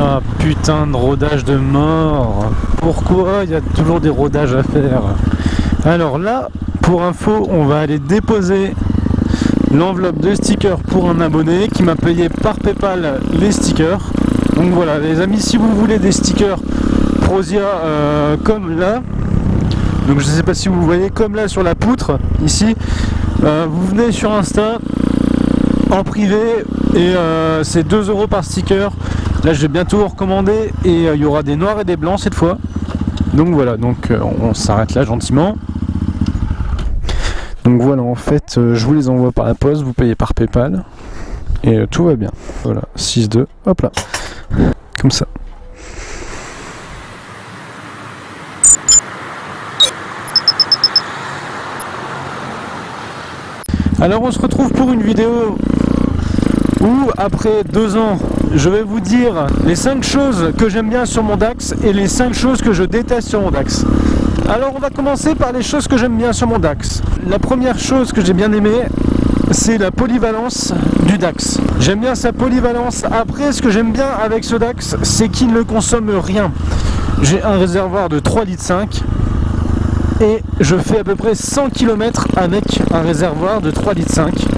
Ah putain de rodage de mort. Pourquoi il y a toujours des rodages à faire? Alors là, pour info, on va aller déposer l'enveloppe de stickers pour un abonné qui m'a payé par PayPal les stickers. Donc voilà les amis, si vous voulez des stickers Prosia comme là, donc je sais pas si vous voyez, comme là sur la poutre ici, vous venez sur Insta en privé et c'est 2 € par sticker. Là je vais bientôt recommander et il y aura des noirs et des blancs cette fois. Donc voilà, donc on s'arrête là gentiment. Donc voilà, en fait je vous les envoie par la poste, vous payez par PayPal et tout va bien. Voilà, 6-2, hop là, comme ça. Alors on se retrouve pour une vidéo où après 2 ans je vais vous dire les 5 choses que j'aime bien sur mon Dax et les 5 choses que je déteste sur mon Dax. Alors on va commencer par les choses que j'aime bien sur mon Dax. La première chose que j'ai bien aimée, c'est la polyvalence du Dax. J'aime bien sa polyvalence. Après, ce que j'aime bien avec ce Dax, c'est qu'il ne consomme rien. J'ai un réservoir de 3,5 litres et je fais à peu près 100 km avec un réservoir de 3,5 litres.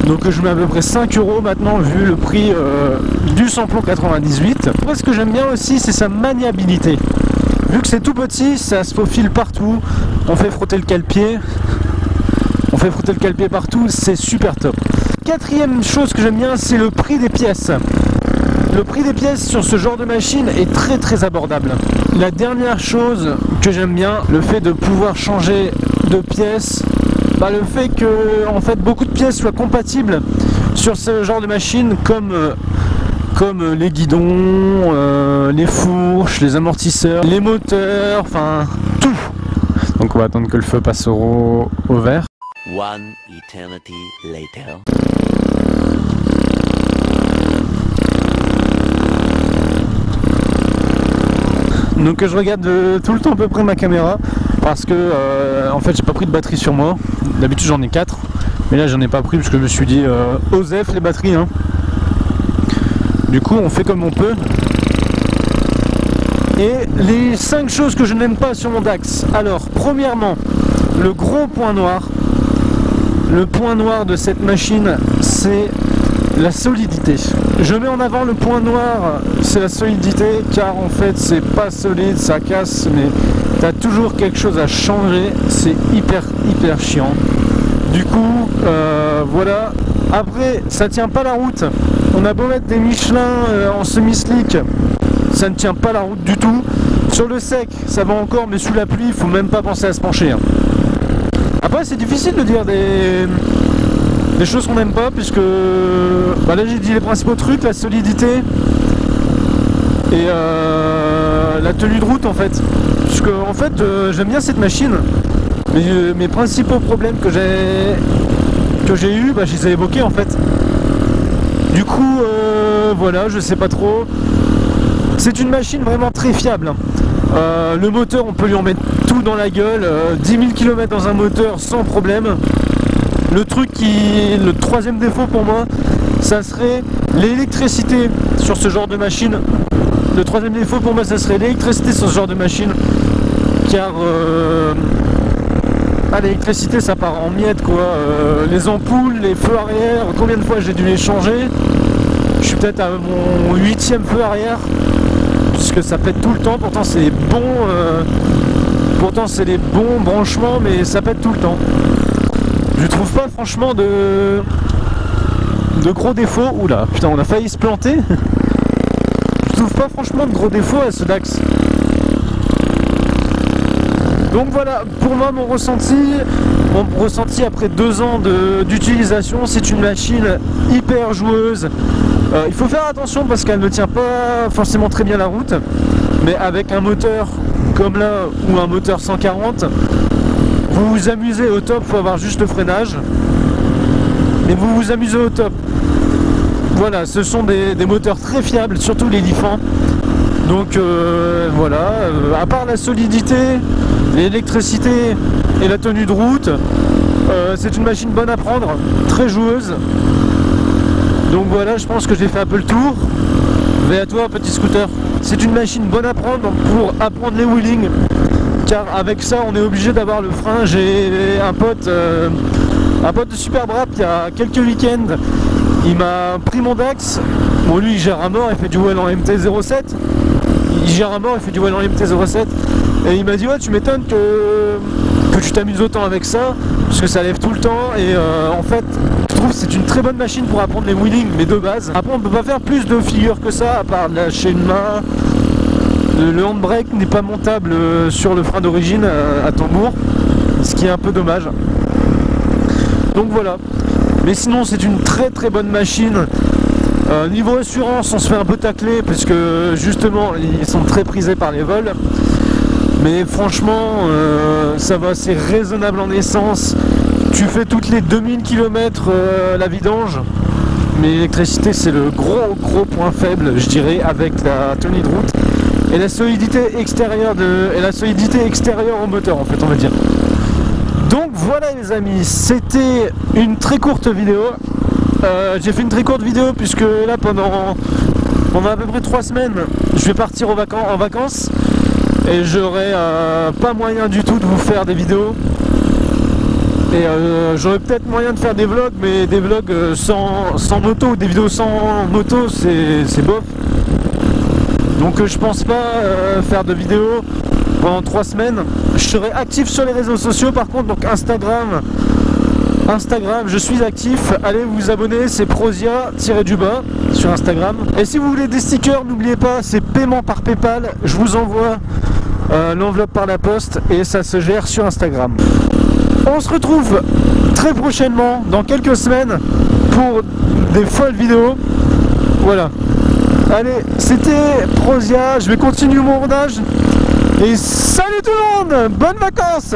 Donc je mets à peu près 5 € maintenant vu le prix du samplon 98. Après, ce que j'aime bien aussi, c'est sa maniabilité. Vu que c'est tout petit, ça se faufile partout. On fait frotter le cale-pied. On fait frotter le cale-pied partout, c'est super top. Quatrième chose que j'aime bien, c'est le prix des pièces. Le prix des pièces sur ce genre de machine est très abordable. La dernière chose que j'aime bien, le fait de pouvoir changer de pièces, le fait que en fait beaucoup de pièces soient compatibles sur ce genre de machine, comme les guidons, les fourches, les amortisseurs, les moteurs, enfin tout. Donc on va attendre que le feu passe au vert. One eternity later. Donc je regarde tout le temps à peu près ma caméra parce que en fait j'ai pas pris de batterie sur moi. D'habitude j'en ai 4, mais là j'en ai pas pris parce que je me suis dit OSEF les batteries hein. Du coup on fait comme on peut. Et les 5 choses que je n'aime pas sur mon Dax. Alors premièrement, le gros point noir. Le point noir de cette machine, c'est la solidité. Je mets en avant le point noir, c'est la solidité, car en fait c'est pas solide, ça casse, mais t'as toujours quelque chose à changer, c'est hyper chiant. Du coup, voilà. Après, ça tient pas la route. On a beau mettre des Michelin en semi-slick, ça ne tient pas la route du tout. Sur le sec, ça va encore, mais sous la pluie, il faut même pas penser à se pencher. Hein. Après c'est difficile de dire des choses qu'on n'aime pas puisque là j'ai dit les principaux trucs, la solidité et la tenue de route en fait. Puisque en fait j'aime bien cette machine, mais mes principaux problèmes que j'ai eu, je les ai évoqués en fait. Du coup voilà, je sais pas trop. C'est une machine vraiment très fiable. Le moteur, on peut lui en mettre tout dans la gueule, 10 000 km dans un moteur sans problème. Le troisième défaut pour moi, ça serait l'électricité sur ce genre de machine. Le troisième défaut pour moi, ça serait l'électricité sur ce genre de machine, car l'électricité ça part en miettes quoi. Les ampoules, les feux arrière, combien de fois j'ai dû les changer? Je suis peut-être à mon 8e feu arrière. Puisque ça pète tout le temps, pourtant c'est les bons branchements, mais ça pète tout le temps. Je trouve pas franchement de gros défauts. Oula, putain, on a failli se planter. Je trouve pas franchement de gros défauts à ce Dax. Donc voilà, pour moi mon ressenti après 2 ans d'utilisation, c'est une machine hyper joueuse. Il faut faire attention parce qu'elle ne tient pas forcément très bien la route, mais avec un moteur comme là ou un moteur 140, vous vous amusez au top, il faut avoir juste le freinage, mais vous vous amusez au top. Voilà, ce sont des moteurs très fiables, surtout les Lifan. Donc voilà, à part la solidité, l'électricité et la tenue de route, c'est une machine bonne à prendre, très joueuse. Donc voilà, je pense que j'ai fait un peu le tour. Mais à toi, petit scooter. C'est une machine bonne à prendre pour apprendre les wheelings. Car avec ça, on est obligé d'avoir le frein. J'ai un pote de Superbe Rap il y a quelques week-ends. Il m'a pris mon Dax. Bon, lui, il gère à mort, il fait du well en MT-07. Il gère à mort, il fait du well en MT-07. Et il m'a dit, ouais, tu m'étonnes que tu t'amuses autant avec ça, parce que ça lève tout le temps. Et en fait, je trouve que c'est une très bonne machine pour apprendre les wheelings, mais de base. Après, on peut pas faire plus de figures que ça, à part lâcher une main. Le handbrake n'est pas montable sur le frein d'origine à tambour, ce qui est un peu dommage. Donc voilà. Mais sinon, c'est une très très bonne machine. Niveau assurance, on se fait un peu tacler parce que justement, ils sont très prisés par les vols. Mais franchement, ça va, c'est raisonnable en essence. Tu fais toutes les 2000 km la vidange. Mais l'électricité, c'est le gros point faible, je dirais, avec la tenue de route. Et la solidité extérieure au moteur, en fait, on va dire. Donc voilà les amis, c'était une très courte vidéo. J'ai fait une très courte vidéo puisque là pendant à peu près 3 semaines, je vais partir en vacances et j'aurai pas moyen du tout de vous faire des vidéos. Et j'aurais peut-être moyen de faire des vlogs, mais des vlogs sans moto ou des vidéos sans moto, c'est bof. Donc je pense pas faire de vidéos pendant 3 semaines. Je serai actif sur les réseaux sociaux par contre, donc Instagram, je suis actif. Allez vous abonner, c'est Prozia-du-bas sur Instagram. Et si vous voulez des stickers, n'oubliez pas, c'est paiement par PayPal. Je vous envoie l'enveloppe par la poste et ça se gère sur Instagram. On se retrouve très prochainement, dans quelques semaines, pour des folles vidéos. Voilà. Allez, c'était Prozia, je vais continuer mon rodage. Et salut tout le monde, bonnes vacances!